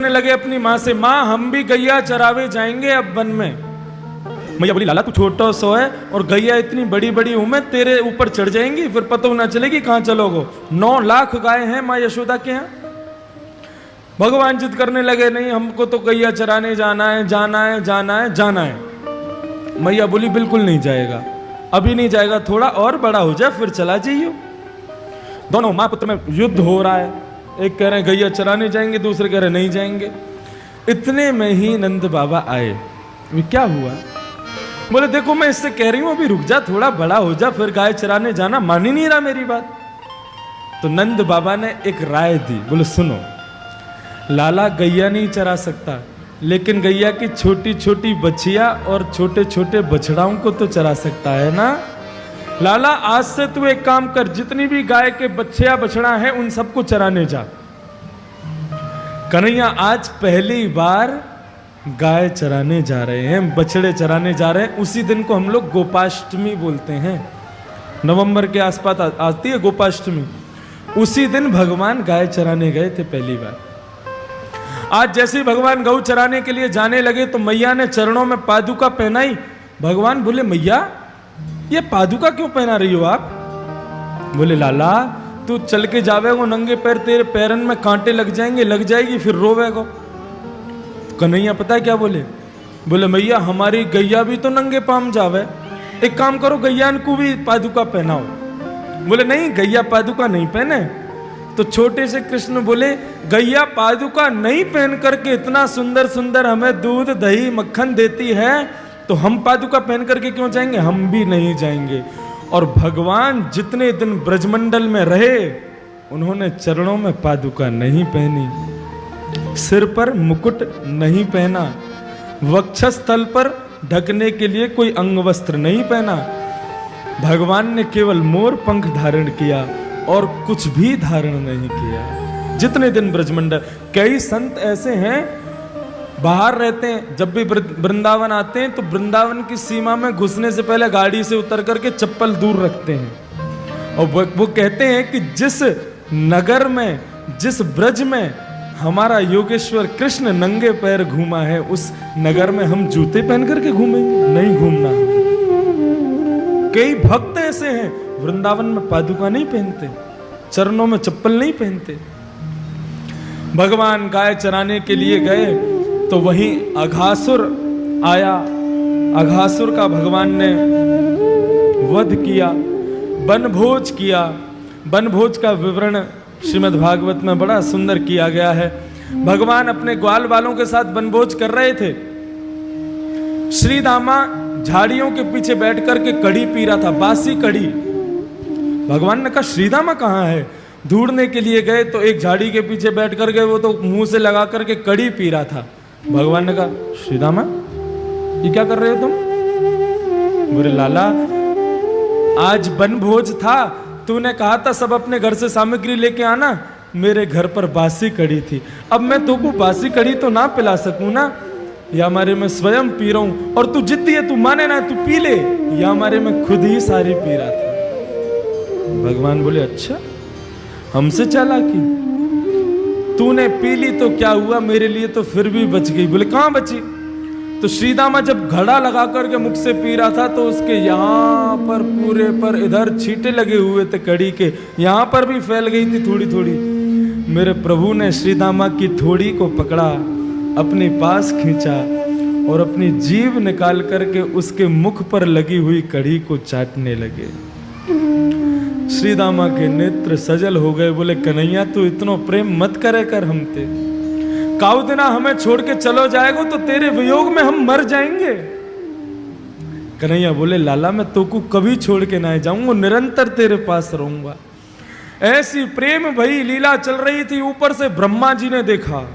लगे अपनी माँ से, माँ हम भी गैया चरावे जाएंगे अब वन में। मैया बोली लाला तू छोटा सो है और गैया इतनी बड़ी बड़ी हूं मैं, तेरे ऊपर चढ़ जाएंगी, फिर पता ना चलेगी कहां चलोगे। 9 लाख गाय हैं माँ यशोदा के यहाँ। भगवान जिद करने लगे, नहीं हमको तो गैया चराने जाना है, जाना है, जाना है, जाना है। मैया बोली बिल्कुल नहीं जाएगा, अभी नहीं जाएगा, थोड़ा और बड़ा हो जाए फिर चला जाइयो। दोनों माँ पुत्र में युद्ध हो रहा है, एक कह रहे हैं गैया चराने जाएंगे, दूसरे कह रहे नहीं जाएंगे। इतने में ही नंद बाबा आए। क्या हुआ? बोले देखो मैं इससे कह रही हूं अभी रुक जा, थोड़ा बड़ा हो जा, फिर गाय चराने जाना। मान ही नहीं रहा मेरी बात। तो नंद बाबा ने एक राय दी। बोले सुनो, लाला गैया नहीं चरा सकता, लेकिन गैया की छोटी छोटी बच्चियां और छोटे छोटे बछड़ाओं को तो चरा सकता है ना। लाला आज से तू एक काम कर, जितनी भी गाय के बच्चे या बछड़ा है उन सबको चराने जा। कन्हैया आज पहली बार गाय चराने जा रहे हैं, बछड़े चराने जा रहे हैं। उसी दिन को हम लोग गोपाष्टमी बोलते हैं, नवंबर के आसपास आती है गोपाष्टमी। उसी दिन भगवान गाय चराने गए थे पहली बार। आज जैसे ही भगवान गौ चराने के लिए जाने लगे तो मैया ने चरणों में पादुका पहनाई। भगवान बोले मैया ये पादुका क्यों पहना रही हो आप? बोले लाला तू चल के जावेगो नंगे पैर, तेरे पैरन में कांटे लग जाएंगे, लग जाएगी फिर रोवेगो। कन्हैया पता है क्या बोले? बोले मैया हमारी गैया भी तो नंगे पाम जावे, एक काम करो गैया को भी पादुका पहनाओ। बोले नहीं गैया पादुका नहीं पहने। तो छोटे से कृष्ण बोले गैया पादुका नहीं पहन करके इतना सुंदर सुंदर हमें दूध दही मक्खन देती है, तो हम पादुका पहन करके क्यों जाएंगे? हम भी नहीं जाएंगे। और भगवान जितने दिन ब्रजमंडल में रहे उन्होंने चरणों में पादुका नहीं पहनी, सिर पर मुकुट नहीं पहना, वक्षस्थल पर ढकने के लिए कोई अंग वस्त्र नहीं पहना। भगवान ने केवल मोर पंख धारण किया और कुछ भी धारण नहीं किया जितने दिन ब्रजमंडल। कई संत ऐसे हैं बाहर रहते हैं, जब भी वृंदावन आते हैं तो वृंदावन की सीमा में घुसने से पहले गाड़ी से उतर करके चप्पल दूर रखते हैं। और वो कहते हैं कि जिस नगर में, जिस ब्रज में हमारा योगेश्वर कृष्ण नंगे पैर घूमा है, उस नगर में हम जूते पहन करके घूमेंगे? नहीं घूमना। कई भक्त ऐसे हैं वृंदावन में पादुका नहीं पहनते, चरणों में चप्पल नहीं पहनते। भगवान गाय चराने के लिए गए तो वहीं अघासुर आया। अघासुर का भगवान ने वध किया, वनभोज किया। वनभोज का विवरण श्रीमद् भागवत में बड़ा सुंदर किया गया है। भगवान अपने ग्वाल वालों के साथ वनभोज कर रहे थे। श्री दामा झाड़ियों के पीछे बैठ करके कढ़ी पी रहा था, बासी कढ़ी। भगवान ने कहा श्रीदामा कहाँ है? ढूंढने के लिए गए तो एक झाड़ी के पीछे बैठ करके वो तो मुंह से लगा करके कढ़ी पी रहा था। भगवान ने कहा श्रीदामा ये क्या कर रहे हो तुम? बोले लाला आज वनभोज था, तूने कहा था सब अपने घर से सामग्री लेके आना, मेरे घर पर बासी कढ़ी थी। अब मैं तुमको बासी कढ़ी तो ना पिला सकूं ना, या हमारे में स्वयं पी रहा हूं और तू जिद्दी है, तू माने ना, तू पी ले, या हमारे में खुद ही सारी पी रहा था। भगवान बोले अच्छा हमसे चालाकी, तूने पी ली तो क्या हुआ, मेरे लिए तो फिर भी बच गई। बोले कहां बची? तो श्रीदामा जब घड़ा लगा करके मुख से पी रहा था तो उसके यहां पर पूरे पर इधर छींटे लगे हुए थे कड़ी के, यहां पर भी फैल गई थी थोड़ी थोड़ी। मेरे प्रभु ने श्रीदामा की थोड़ी को पकड़ा, अपने पास खींचा और अपनी जीभ निकाल करके उसके मुख पर लगी हुई कड़ी को चाटने लगे। श्रीदामा के नेत्र सजल हो गए। बोले कन्हैया तू इतना प्रेम मत करे कर हमते, काऊ दिना हमें छोड़ के चलो जाएगो तो तेरे वियोग में हम मर जाएंगे। कन्हैया बोले लाला मैं तो को कभी छोड़ के ना जाऊंगा, निरंतर तेरे पास रहूंगा। ऐसी प्रेम भई लीला चल रही थी। ऊपर से ब्रह्मा जी ने देखा,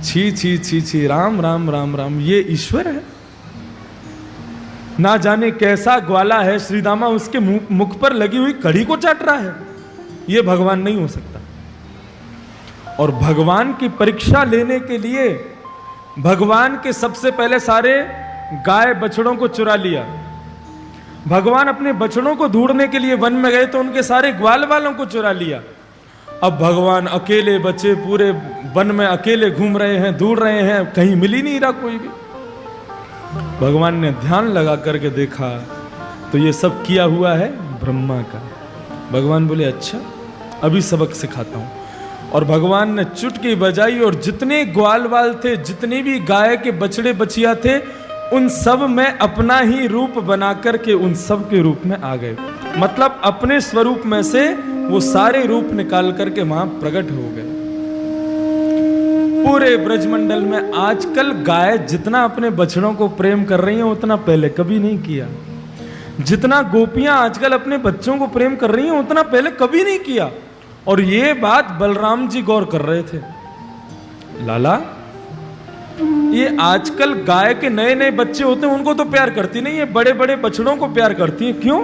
छी छी छी छी, राम राम राम राम, ये ईश्वर है? ना जाने कैसा ग्वाला है श्रीदामा, उसके मुख पर लगी हुई कड़ी को चाट रहा है। ये भगवान नहीं हो सकता। और भगवान की परीक्षा लेने के लिए भगवान के सबसे पहले सारे गाय बछड़ों को चुरा लिया। भगवान अपने बछड़ों को ढूंढने के लिए वन में गए तो उनके सारे ग्वाल वालों को चुरा लिया अब भगवान अकेले बचे, पूरे वन में अकेले घूम रहे हैं, ढूंढ रहे हैं, कहीं मिल ही नहीं रहा कोई भी। भगवान ने ध्यान लगा करके देखा तो ये सब किया हुआ है ब्रह्मा का। भगवान बोले अच्छा अभी सबक सिखाता हूं। और भगवान ने चुटकी बजाई और जितने ग्वाल बाल थे, जितने भी गाय के बछड़े बछिया थे, उन सब में अपना ही रूप बना करके उन सब के रूप में आ गए। मतलब अपने स्वरूप में से वो सारे रूप निकाल करके वहां प्रकट हो गए। पूरे ब्रजमंडल में आजकल गाय जितना अपने बछड़ों को प्रेम कर रही हैं उतना पहले कभी नहीं किया। जितना गोपियां आजकल अपने बच्चों को प्रेम कर रही हैं उतना पहले कभी नहीं किया। और ये बात बलराम जी गौर कर रहे थे। लाला, ये आजकल गाय के नए नए बच्चे होते हैं उनको तो प्यार करती नहीं है, बड़े बड़े बछड़ों को प्यार करती है, क्यों?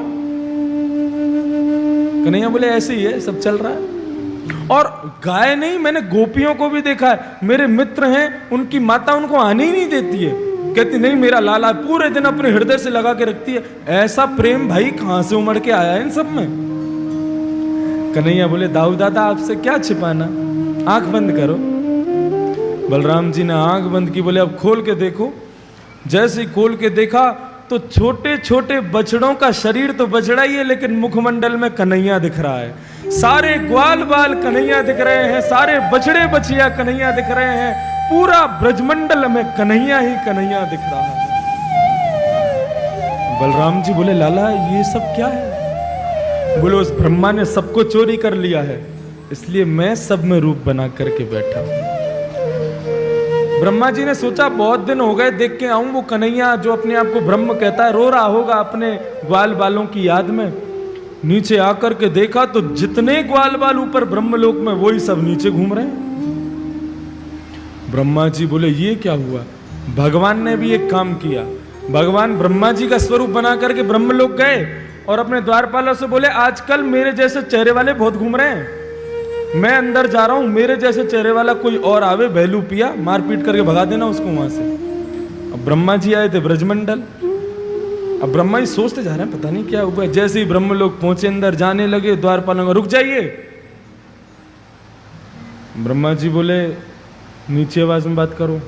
कन्हैया बोले ऐसे ही है, सब चल रहा है। और गाय नहीं, मैंने गोपियों को भी देखा है, मेरे मित्र हैं, उनकी माता उनको आने ही नहीं देती है, कहती नहीं मेरा लाला, पूरे दिन अपने हृदय से लगा के रखती है। ऐसा प्रेम भाई कहां से उमड़ के आया है इन सब में? कन्हैया बोले दाऊ दादा आपसे क्या छिपाना, आंख बंद करो। बलराम जी ने आंख बंद की, बोले अब खोल के देखो। जैसे ही खोल के देखा तो छोटे छोटे बछड़ों का शरीर तो बछड़ा ही है, लेकिन मुखमंडल में कन्हैया दिख रहा है। सारे ग्वाल बाल कन्हैया दिख रहे हैं, सारे बछड़े बछिया कन्हैया दिख रहे हैं, पूरा ब्रजमंडल में कन्हैया ही कन्हैया दिख रहा है। बलराम जी बोले लाला ये सब क्या है? बोले उस ब्रह्मा ने सबको चोरी कर लिया है, इसलिए मैं सब में रूप बना करके बैठा हूं। ब्रह्मा जी ने सोचा बहुत दिन हो गए, देख के आऊं वो कन्हैया जो अपने आप को ब्रह्म कहता है, रो रहा होगा अपने ग्वाल बालों की याद में। नीचे आकर के देखा तो जितने ग्वाल बाल ऊपर ब्रह्मलोक में वही सब नीचे घूम रहे हैं। ब्रह्मा जी बोले ये क्या हुआ? भगवान ने भी एक काम किया। भगवान ब्रह्मा जी का स्वरूप बना करके ब्रह्मलोक गए और अपने द्वारपालों से बोले आजकल मेरे जैसे चेहरे वाले बहुत घूम रहे हैं, मैं अंदर जा रहा हूं, मेरे जैसे चेहरे वाला कोई और आवे, बहलू पिया, मार पीट करके भगा देना उसको वहां से। अब ब्रह्मा जी आए थे ब्रजमंडल। अब ब्रह्मा जी सोचते जा रहे हैं पता नहीं क्या हुआ। जैसे ही ब्रह्म लोग पहुंचे, अंदर जाने लगे, द्वारपालों रुक जाइए। ब्रह्मा जी बोले नीचे आवाज में बात करो।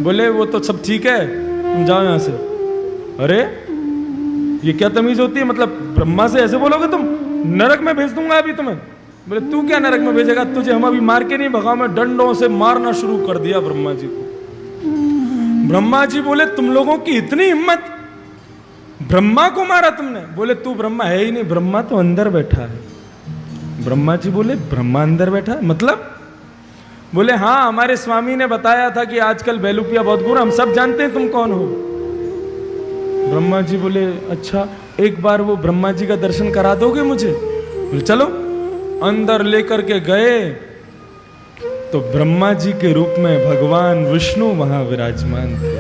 बोले वो तो सब ठीक है, तुम जाओ यहां से। अरे ये क्या तमीज होती है, मतलब ब्रह्मा से ऐसे बोलोगे तुम? नरक में भेज दूंगा अभी तुम्हें। बोले तू क्या नरक में भेजेगा, तुझे हम अभी मार के नहीं भगा, मैं डंडों से मारना शुरू कर दिया ब्रह्मा जी को। ब्रह्मा जी बोले तुम लोगों की इतनी हिम्मत, ब्रह्मा को मारा तुमने? बोले तू ब्रह्मा है ही नहीं, ब्रह्मा तो अंदर बैठा है। ब्रह्मा जी बोले ब्रह्मा अंदर बैठा है मतलब? बोले हाँ, हमारे स्वामी ने बताया था कि आजकल बेलूपिया बहुत गुरु, हम सब जानते हैं तुम कौन हो। ब्रह्मा जी बोले अच्छा एक बार वो ब्रह्मा जी का दर्शन करा दोगे मुझे? बोले चलो। अंदर लेकर के गए तो ब्रह्मा जी के रूप में भगवान विष्णु वहां विराजमान थे।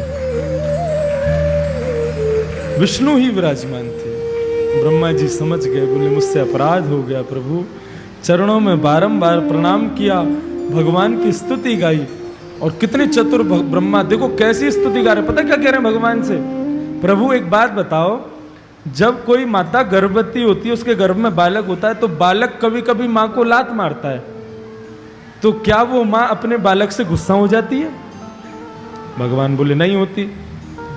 विष्णु ही विराजमान थे। ब्रह्मा जी समझ गए, बोले मुझसे अपराध हो गया प्रभु। चरणों में बारंबार प्रणाम किया, भगवान की स्तुति गाई। और कितने चतुर ब्रह्मा, देखो कैसी स्तुति गा रहे, पता क्या कह रहे हैं भगवान से? प्रभु एक बात बताओ, जब कोई माता गर्भवती होती है, उसके गर्भ में बालक होता है, तो बालक कभी कभी मां को लात मारता है, तो क्या वो मां अपने बालक से गुस्सा हो जाती है? भगवान बोले नहीं होती।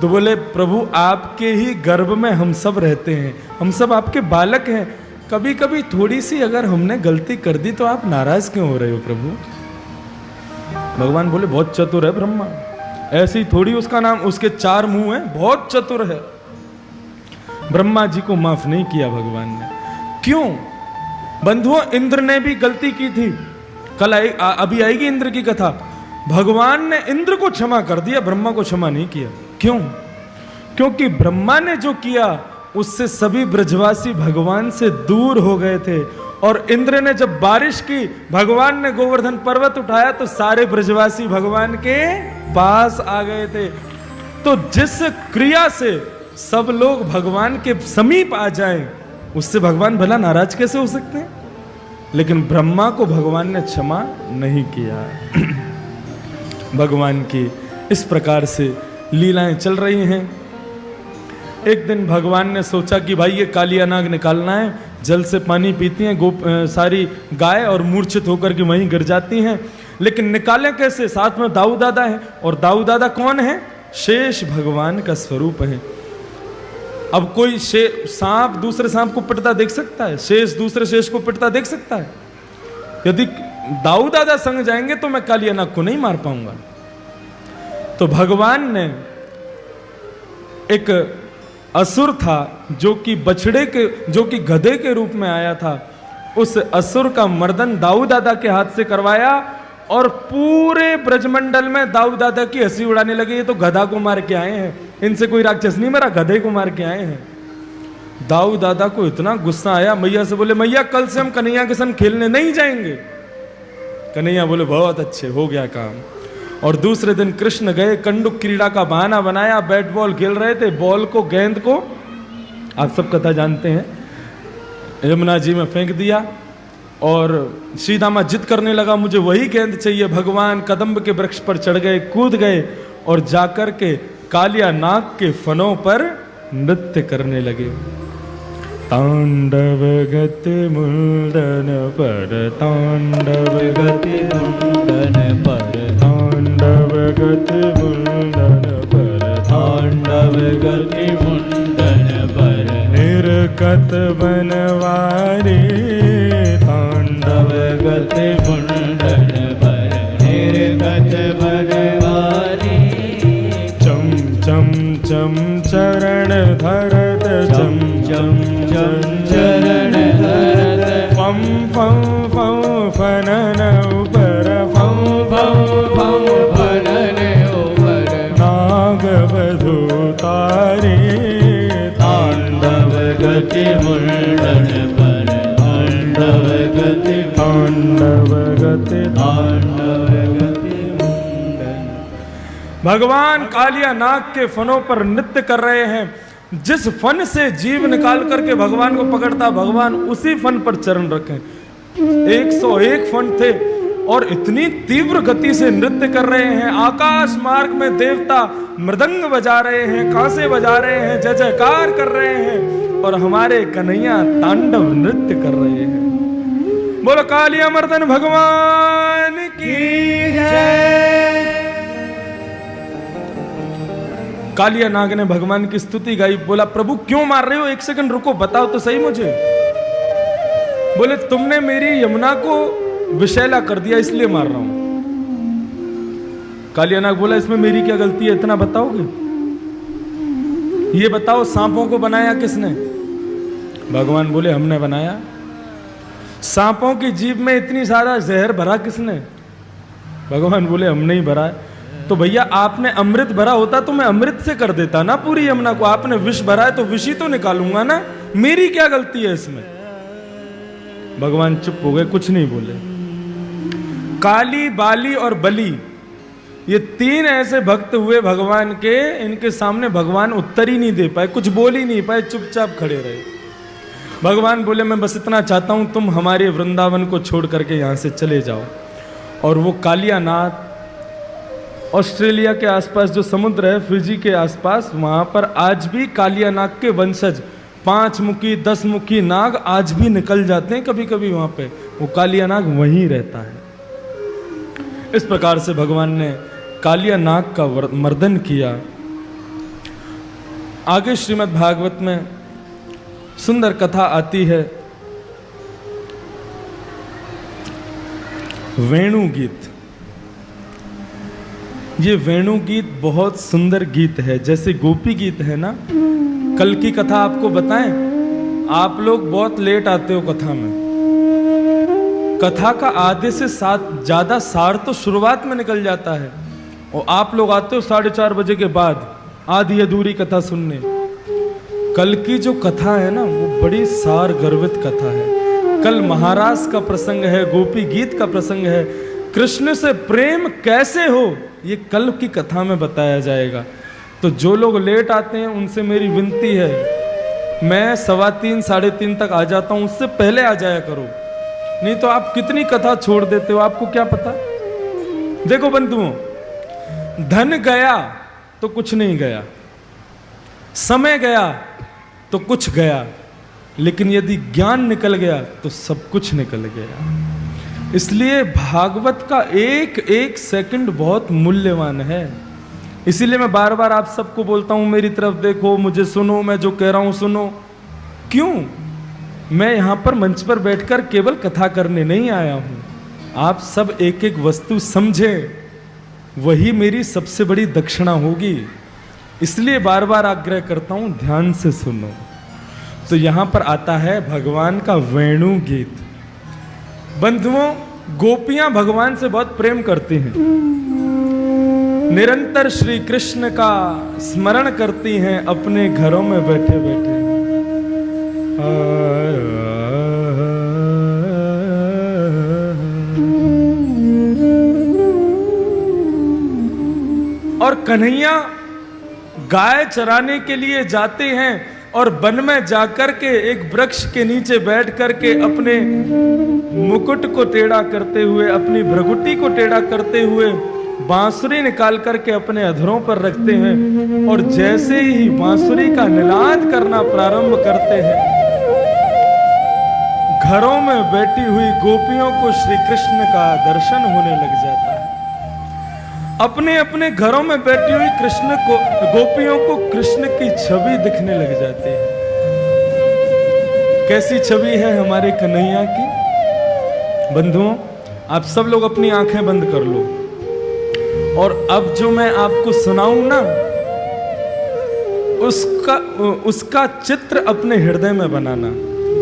तो बोले प्रभु आपके ही गर्भ में हम सब रहते हैं, हम सब आपके बालक हैं, कभी कभी थोड़ी सी अगर हमने गलती कर दी तो आप नाराज क्यों हो रहे हो प्रभु? भगवान बोले बहुत चतुर है ब्रह्मा, ऐसी थोड़ी उसका नाम, उसके 4 मुंह हैं, बहुत चतुर है। ब्रह्मा जी को माफ नहीं किया भगवान ने। क्यों? बंधुओं, इंद्र ने भी गलती की थी, कल अभी आएगी इंद्र की कथा। भगवान ने इंद्र को क्षमा कर दिया, ब्रह्मा को क्षमा नहीं किया। क्यों? क्योंकि ब्रह्मा ने जो किया उससे सभी ब्रजवासी भगवान से दूर हो गए थे। और इंद्र ने जब बारिश की, भगवान ने गोवर्धन पर्वत उठाया तो सारे ब्रजवासी भगवान के पास आ गए थे। तो जिस क्रिया से सब लोग भगवान के समीप आ जाएं, उससे भगवान भला नाराज कैसे हो सकते हैं? लेकिन ब्रह्मा को भगवान ने क्षमा नहीं किया। भगवान की इस प्रकार से लीलाएं चल रही हैं। एक दिन भगवान ने सोचा कि भाई ये कालिया नाग निकालना है, जल से पानी पीती हैं सारी गाय और मूर्छित होकर के वहीं गिर जाती हैं। लेकिन निकालें कैसे? साथ में दाऊ दादा हैं, और दाऊ दादा कौन है? शेष भगवान का स्वरूप है। अब कोई सांप दूसरे सांप को पिटता देख सकता है? शेष दूसरे शेष को पिटता देख सकता है? यदि दाऊ दादा संग जाएंगे तो मैं कालिया नाग को नहीं मार पाऊंगा। तो भगवान ने एक असुर था जो कि गधे के रूप में आया था, उस असुर का मर्दन दाऊ दादा के हाथ से करवाया, और पूरे ब्रजमंडल में दाऊ दादा की हंसी उड़ाने लगे। ये तो गधा को मार के आए हैं, इनसे कोई राक्षस नहीं मरा, गधे को मार के आए हैं। दाऊ दादा को इतना गुस्सा आया, मैया से बोले, मैया कल से हम कन्हैया के संग खेलने नहीं जाएंगे। कन्हैया बोले, बहुत अच्छे, हो गया काम। और दूसरे दिन कृष्ण गए, कंडुक क्रीड़ा का बहाना बनाया, बैट बॉल खेल रहे थे, बॉल को, गेंद को, आप सब कथा जानते हैं, यमुना जी में फेंक दिया, और सीदामा जिद करने लगा, मुझे वही गेंद चाहिए। भगवान कदम्ब के वृक्ष पर चढ़ गए, कूद गए, और जाकर के कालिया नाग के फनों पर नृत्य करने लगे। तांडव गति मुंडन पर, तांडव गति मुंडन पर, तांडव गति मुंडन पर, तांडव गति मुंडन पर, निर्कत बनवारी, तांडव गति मुंडन पर, निर्कत बनवारी, चम चम चम चरण धरत, चम चम चम चरण धरत, पम पम पम फनन ऊपर, पम पम पम फनन ऊपर, नाग वधू तारी, तांडव गति मुंडन पर, तांडव गति, तांडव गति, तांडव गति मुंडन। भगवान कालिया नाग के फनों पर नृत्य कर रहे हैं। जिस फन से जीव निकाल करके भगवान को पकड़ता, भगवान उसी फन पर चरण रखें। 101 फन थे और इतनी तीव्र गति से नृत्य कर रहे हैं। आकाश मार्ग में देवता मृदंग बजा रहे हैं, कांसे बजा रहे हैं, जय जयकार कर रहे हैं, और हमारे कन्हैया तांडव नृत्य कर रहे हैं। बोलो कालिया मर्दन भगवान की जय। कालिया नाग ने भगवान की स्तुति गाई, बोला, प्रभु क्यों मार रहे हो? एक सेकंड रुको, बताओ तो सही मुझे। बोले, तुमने मेरी यमुना को विषैला कर दिया, इसलिए मार रहा हूं। कालिया नाग बोला, इसमें मेरी क्या गलती है, इतना बताओगे? ये बताओ, सांपों को बनाया किसने? भगवान बोले, हमने बनाया। सांपों की जीभ में इतनी सारा जहर भरा किसने? भगवान बोले, हमने ही भरा है। तो भैया, आपने अमृत भरा होता तो मैं अमृत से कर देता ना पूरी यमुना को। आपने विष भरा है तो विष ही तो निकालूंगा ना, मेरी क्या गलती है इसमें? भगवान चुप हो गए, कुछ नहीं बोले। काली, बाली और बली, ये 3 ऐसे भक्त हुए भगवान के, इनके सामने भगवान उत्तर ही नहीं दे पाए, कुछ बोल ही नहीं पाए, चुपचाप खड़े रहे। भगवान बोले, मैं बस इतना चाहता हूं, तुम हमारे वृंदावन को छोड़ करके यहां से चले जाओ। और वो कालिया नाग, ऑस्ट्रेलिया के आसपास जो समुद्र है, फिजी के आसपास, वहां पर आज भी कालिया नाग के वंशज 5 मुखी 10 मुखी नाग आज भी निकल जाते हैं कभी कभी वहां पे। वो कालिया नाग वहीं रहता है। इस प्रकार से भगवान ने कालिया नाग का मर्दन किया। आगे श्रीमद् भागवत में सुंदर कथा आती है, वेणु गीत। ये वेणु गीत बहुत सुंदर गीत है, जैसे गोपी गीत है ना। कल की कथा आपको बताएं, आप लोग बहुत लेट आते हो कथा में। कथा का आधे से ज्यादा सार तो शुरुआत में निकल जाता है, और आप लोग आते हो 4:30 बजे के बाद आधी अधूरी कथा सुनने। कल की जो कथा है ना, वो बड़ी सार गर्वित कथा है। कल महारास का प्रसंग है, गोपी गीत का प्रसंग है। कृष्ण से प्रेम कैसे हो, ये कल की कथा में बताया जाएगा। तो जो लोग लेट आते हैं उनसे मेरी विनती है, मैं 3:15 3:30 तक आ जाता हूं, उससे पहले आ जाया करो, नहीं तो आप कितनी कथा छोड़ देते हो, आपको क्या पता। देखो बंधुओं, धन गया तो कुछ नहीं गया, समय गया तो कुछ गया, लेकिन यदि ज्ञान निकल गया तो सब कुछ निकल गया। इसलिए भागवत का एक एक सेकंड बहुत मूल्यवान है। इसीलिए मैं बार बार आप सबको बोलता हूं, मेरी तरफ देखो, मुझे सुनो, मैं जो कह रहा हूं सुनो। क्यों? मैं यहां पर मंच पर बैठकर केवल कथा करने नहीं आया हूं। आप सब एक एक वस्तु समझे, वही मेरी सबसे बड़ी दक्षिणा होगी। इसलिए बार बार आग्रह करता हूं, ध्यान से सुनो। तो यहां पर आता है भगवान का वेणु गीत। बंधुओं, गोपियां भगवान से बहुत प्रेम करती हैं, निरंतर श्री कृष्ण का स्मरण करती हैं अपने घरों में बैठे बैठे। और कन्हैया गाय चराने के लिए जाते हैं और वन में जाकर के एक वृक्ष के नीचे बैठ करके अपने मुकुट को टेढ़ा करते हुए, अपनी भ्रगुटी को टेढ़ा करते हुए बांसुरी निकाल करके अपने अधरों पर रखते हैं। और जैसे ही बांसुरी का निनाद करना प्रारंभ करते हैं, घरों में बैठी हुई गोपियों को श्री कृष्ण का दर्शन होने लग जाता है। अपने अपने घरों में बैठी हुई कृष्ण को, गोपियों को कृष्ण की छवि दिखने लग जाती है। कैसी छवि है हमारे कन्हैया की? बंधुओं, आप सब लोग अपनी आंखें बंद कर लो और अब जो मैं आपको सुनाऊं ना, उसका चित्र अपने हृदय में बनाना।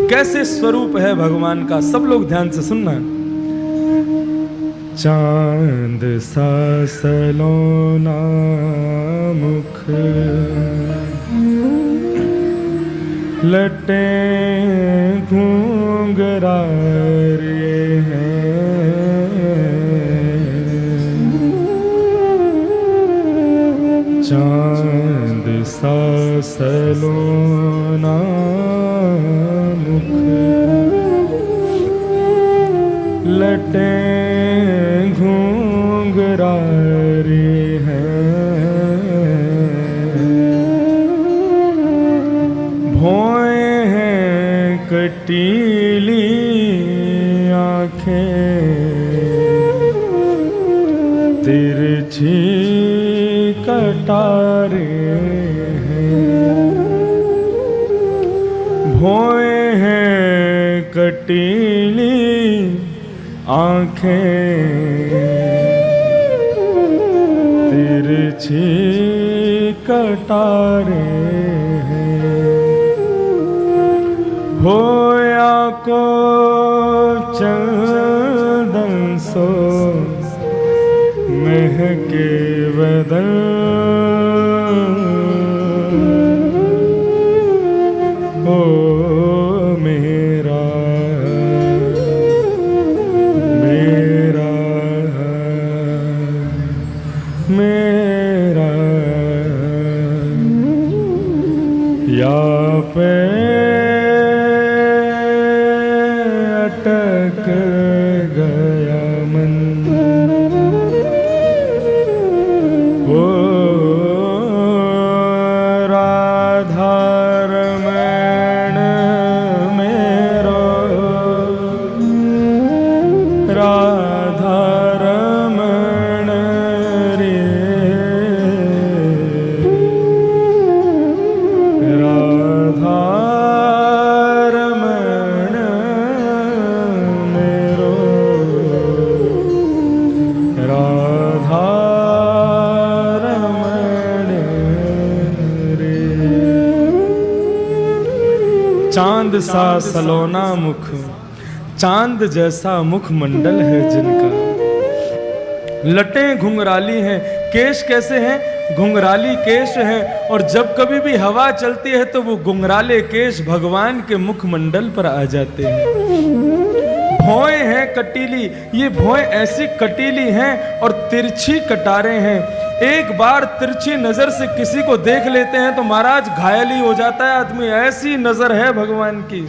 कैसे स्वरूप है भगवान का, सब लोग ध्यान से सुनना। चांद सा सलोना मुख, लटें घूंघरारे हैं, चांद सा सलोना मुख, लटें घूंघरारे हैं, भौएं हैं कटीली आंखें, तिरछी कटारे हैं, भौएं हैं कटीली आंखें, तिरछी कटारे हैं, होया को चंदन सो महके बदन, ओ मेरा मेरा या पे अटक गया मन, ओ राधा रमण मेरो, राधा रमण रे, राधा रमण मेरो, राधा रमण रे। चांद सा सलोना मुख, चांद जैसा मुखमंडल है जिनका, लटें घुंघराली हैं, केश कैसे हैं? घुंघराली केश हैं, और जब कभी भी हवा चलती है तो वो घुंघराले केश भगवान के मुखमंडल पर आ जाते हैं। भौएं हैं कटीली, ये भौएं ऐसी कटीली हैं और तिरछी कटारे हैं। एक बार तिरछी नजर से किसी को देख लेते हैं तो महाराज घायल ही हो जाता है आदमी, ऐसी नजर है भगवान की।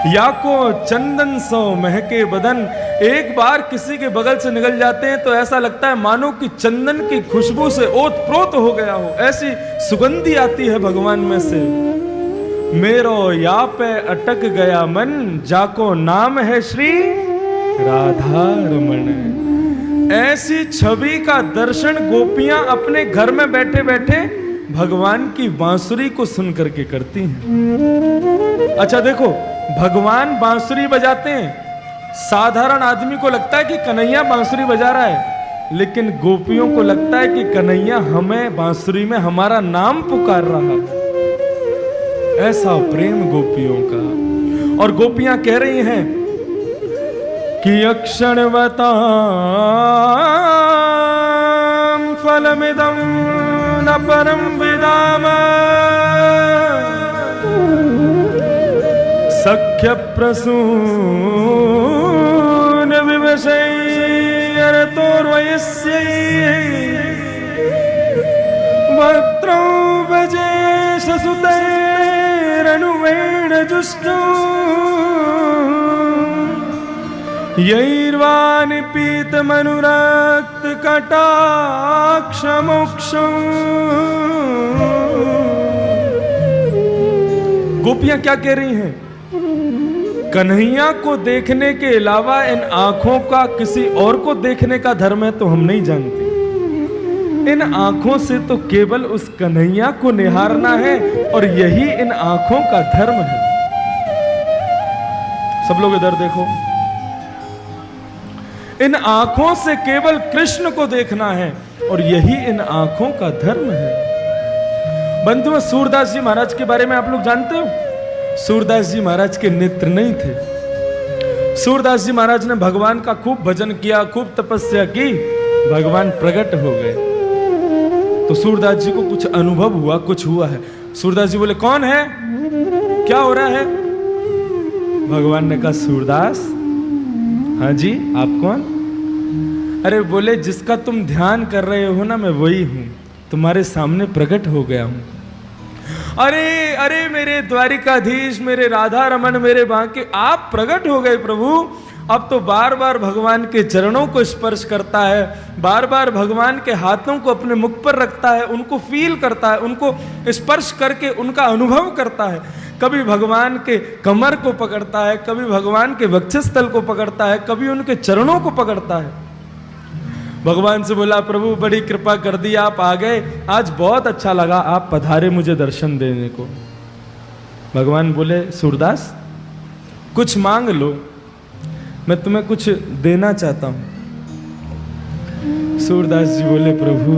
या को चंदन सो महके बदन, एक बार किसी के बगल से निकल जाते हैं तो ऐसा लगता है मानो कि चंदन की खुशबू से ओत प्रोत हो गया हो, ऐसी सुगंधी आती है भगवान में से। मेरो या पे अटक गया मन, जाको नाम है श्री राधा रमण। ऐसी छवि का दर्शन गोपियां अपने घर में बैठे बैठे भगवान की बांसुरी को सुन करके करती हैं। अच्छा देखो, भगवान बांसुरी बजाते हैं, साधारण आदमी को लगता है कि कन्हैया बांसुरी बजा रहा है, लेकिन गोपियों को लगता है कि कन्हैया हमें बांसुरी में हमारा नाम पुकार रहा है। ऐसा प्रेम गोपियों का। और गोपियां कह रही हैं कि अक्षणवतां फलमिदं न परम विदाम, सख्य प्रसून विवशैर्तोर्वयस्यै, वक्त्रौ भजे ससुतैरनुवेण जुष्टौ, यैर्वाणि पीतमनुरक्त कटाक्षमोक्षौ। गोपियां क्या कह रही हैं? कन्हैया को देखने के अलावा इन आंखों का किसी और को देखने का धर्म है तो हम नहीं जानते। इन आंखों से तो केवल उस कन्हैया को निहारना है और यही इन आंखों का धर्म है। सब लोग इधर देखो, इन आंखों से केवल कृष्ण को देखना है और यही इन आंखों का धर्म है। बंधुओं, सूरदास जी महाराज के बारे में आप लोग जानते हो? सूरदास जी महाराज के नेत्र नहीं थे। सूरदास जी महाराज ने भगवान का खूब भजन किया, खूब तपस्या की, भगवान प्रकट हो गए। तो सूरदास जी को कुछ अनुभव हुआ, कुछ हुआ है। सूरदास जी बोले, कौन है, क्या हो रहा है? भगवान ने कहा, सूरदास। हाँ जी, आप कौन? अरे बोले, जिसका तुम ध्यान कर रहे हो ना, मैं वही हूं, तुम्हारे सामने प्रकट हो गया हूं। अरे अरे मेरे द्वारिकाधीश, मेरे राधा रमन, मेरे बांके, आप प्रकट हो गए प्रभु। अब तो बार बार भगवान के चरणों को स्पर्श करता है, बार बार भगवान के हाथों को अपने मुख पर रखता है, उनको फील करता है, उनको स्पर्श करके उनका अनुभव करता है। कभी भगवान के कमर को पकड़ता है, कभी भगवान के वक्षस्थल को पकड़ता है, कभी उनके चरणों को पकड़ता है। भगवान से बोला, प्रभु बड़ी कृपा कर दी, आप आ गए, आज बहुत अच्छा लगा, आप पधारे मुझे दर्शन देने को। भगवान बोले, सूरदास कुछ मांग लो, मैं तुम्हें कुछ देना चाहता हूं। सूरदास जी बोले, प्रभु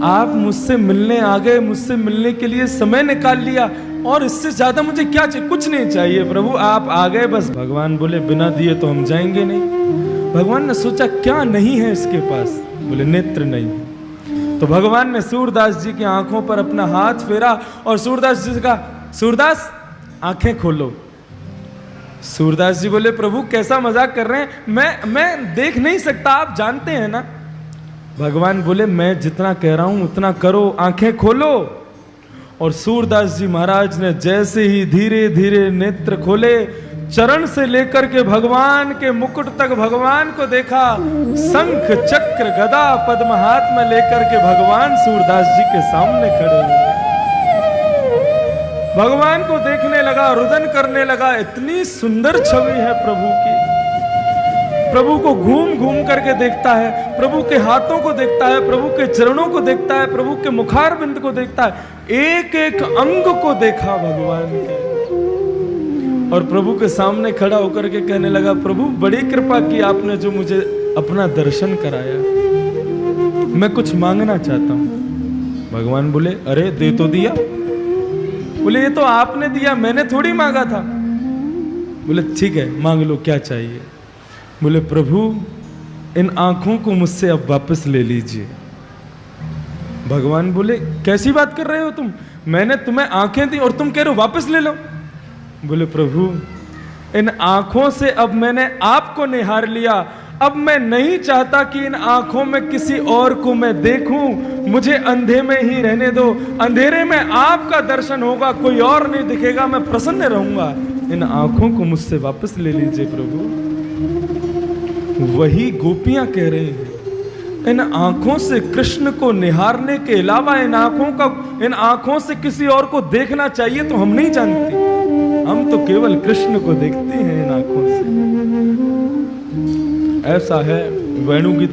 आप मुझसे मिलने आ गए, मुझसे मिलने के लिए समय निकाल लिया, और इससे ज्यादा मुझे क्या चाहिए? कुछ नहीं चाहिए प्रभु, आप आ गए बस। भगवान बोले, बिना दिए तो हम जाएंगे नहीं। भगवान ने सोचा, क्या नहीं है इसके पास? बोले, नेत्र नहीं। तो भगवान ने सूरदास जी की आंखों पर अपना हाथ फेरा और सूरदास जी से कहा, सूरदास आंखें खोलो। सूरदास जी बोले, प्रभु कैसा मजाक कर रहे हैं, मैं देख नहीं सकता, आप जानते हैं ना। भगवान बोले, मैं जितना कह रहा हूं उतना करो, आंखें खोलो। और सूरदास जी महाराज ने जैसे ही धीरे धीरे नेत्र खोले, चरण से लेकर के भगवान के मुकुट तक भगवान को देखा। शंख चक्र गदा पद्म हाथ में लेकर के भगवान सूरदास जी के सामने खड़े हुए, भगवान को देखने लगा, रुदन करने लगा। इतनी सुंदर छवि है प्रभु की। प्रभु को घूम घूम करके देखता है, प्रभु के हाथों को देखता है, प्रभु के चरणों को देखता है, प्रभु के मुखारबिंद को देखता है, एक एक अंग को देखा भगवान के। और प्रभु के सामने खड़ा होकर के कहने लगा, प्रभु बड़ी कृपा की आपने जो मुझे अपना दर्शन कराया, मैं कुछ मांगना चाहता हूं। भगवान बोले, अरे दे तो दिया। बोले, ये तो आपने दिया, मैंने थोड़ी मांगा था। बोले, ठीक है मांग लो, क्या चाहिए? बोले, प्रभु इन आंखों को मुझसे अब वापस ले लीजिए। भगवान बोले, कैसी बात कर रहे हो तुम? मैंने तुम्हें आंखें दी और तुम कह रहे हो वापस ले लो। बोले, प्रभु इन आंखों से अब मैंने आपको निहार लिया, अब मैं नहीं चाहता कि इन आंखों में किसी और को मैं देखूं, मुझे अंधे में ही रहने दो। अंधेरे में आपका दर्शन होगा, कोई और नहीं दिखेगा, मैं प्रसन्न रहूंगा। इन आंखों को मुझसे वापस ले लीजिए प्रभु। वही गोपियां कह रही हैं, इन आंखों से कृष्ण को निहारने के अलावा इन आंखों से किसी और को देखना चाहिए तो हम नहीं जानते। हम तो केवल कृष्ण को देखते हैं इन आंखों से। ऐसा है वेणु की